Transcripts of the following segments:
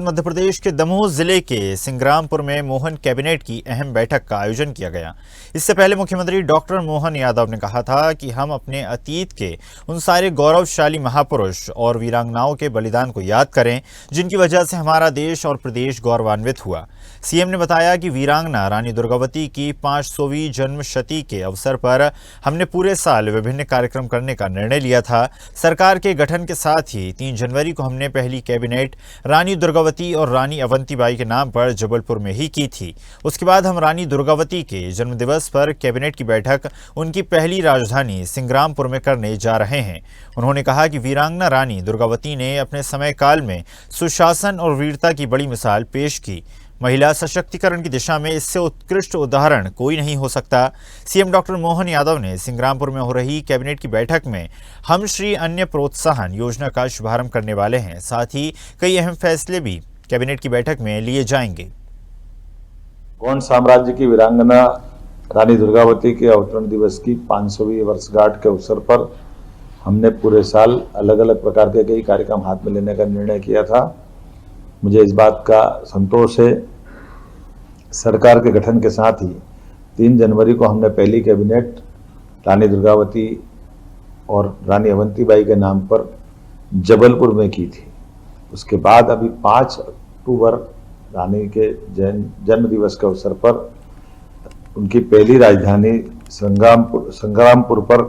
मध्य प्रदेश के दमोह जिले के सिंग्रामपुर में मोहन कैबिनेट की अहम बैठक का आयोजन किया गया। इससे पहले मुख्यमंत्री डॉक्टर मोहन यादव ने कहा था कि हम अपने अतीत के उन सारे गौरवशाली महापुरुष और वीरांगनाओं के बलिदान को याद करें जिनकी वजह से हमारा देश और प्रदेश गौरवान्वित हुआ। सीएम ने बताया कि वीरांगना रानी दुर्गावती की 500वीं जन्मशती के अवसर पर हमने पूरे साल विभिन्न कार्यक्रम करने का निर्णय लिया था। सरकार के गठन के साथ ही 3 जनवरी को हमने पहली कैबिनेट रानी दुर्गावती और रानी अवंतीबाई के नाम पर जबलपुर में ही की थी। उसके बाद हम रानी दुर्गावती के जन्मदिवस पर कैबिनेट की बैठक उनकी पहली राजधानी सिंग्रामपुर में करने जा रहे हैं। उन्होंने कहा कि वीरांगना रानी दुर्गावती ने अपने समय काल में सुशासन और वीरता की बड़ी मिसाल पेश की। महिला सशक्तिकरण की दिशा में इससे उत्कृष्ट उदाहरण कोई नहीं हो सकता। सीएम डॉक्टर मोहन यादव ने सिंग्रामपुर में हो रही कैबिनेट की बैठक में हम श्री अन्य प्रोत्साहन योजना का शुभारंभ करने वाले हैं। साथ ही कई अहम फैसले भी कैबिनेट की बैठक में लिए जाएंगे। गोंड साम्राज्य की वीरांगना रानी दुर्गावती के अवतरण दिवस की 500वीं वर्षगांठ के अवसर पर हमने पूरे साल अलग अलग प्रकार के कई कार्यक्रम हाथ में लेने का निर्णय किया था। मुझे इस बात का संतोष है, सरकार के गठन के साथ ही 3 जनवरी को हमने पहली कैबिनेट रानी दुर्गावती और रानी अवंतीबाई के नाम पर जबलपुर में की थी। उसके बाद अभी 5 अक्टूबर रानी के जन्म दिवस के अवसर पर उनकी पहली राजधानी संग्रामपुर पर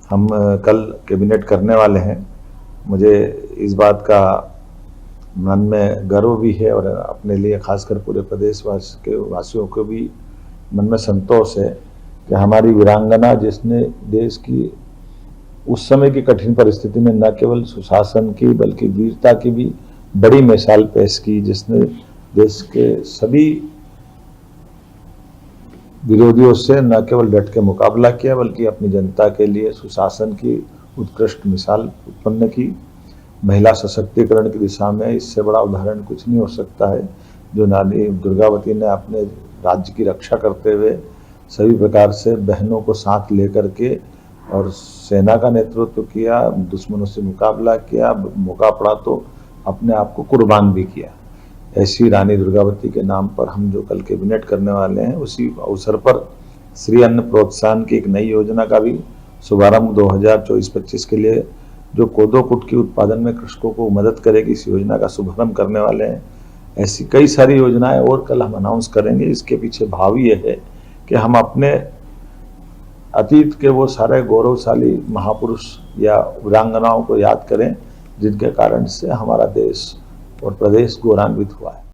हम कल कैबिनेट करने वाले हैं। मुझे इस बात का मन में गर्व भी है और अपने लिए खासकर पूरे प्रदेश के वासियों को भी मन में संतोष है कि हमारी वीरांगना जिसने देश की उस समय की कठिन परिस्थिति में न केवल सुशासन की बल्कि वीरता की भी बड़ी मिसाल पेश की, जिसने देश के सभी विरोधियों से न केवल डट के मुकाबला किया बल्कि अपनी जनता के लिए सुशासन की उत्कृष्ट मिसाल उत्पन्न की। महिला सशक्तिकरण की दिशा में इससे बड़ा उदाहरण कुछ नहीं हो सकता है। जो रानी दुर्गावती ने अपने राज्य की रक्षा करते हुए सभी प्रकार से बहनों को साथ लेकर के और सेना का नेतृत्व किया, दुश्मनों से मुकाबला किया, मौका पड़ा तो अपने आप को कुर्बान भी किया। ऐसी रानी दुर्गावती के नाम पर हम जो कल कैबिनेट करने वाले हैं, उसी अवसर पर श्री अन्न प्रोत्साहन की एक नई योजना का भी शुभारंभ 2024-25 के लिए जो कोदो कुट की उत्पादन में कृषकों को मदद करेगी, इस योजना का शुभारंभ करने वाले हैं। ऐसी कई सारी योजनाएं और कल हम अनाउंस करेंगे। इसके पीछे भाव ये है कि हम अपने अतीत के वो सारे गौरवशाली महापुरुष या वीरांगनाओं को याद करें जिनके कारण से हमारा देश और प्रदेश गौरवान्वित हुआ है।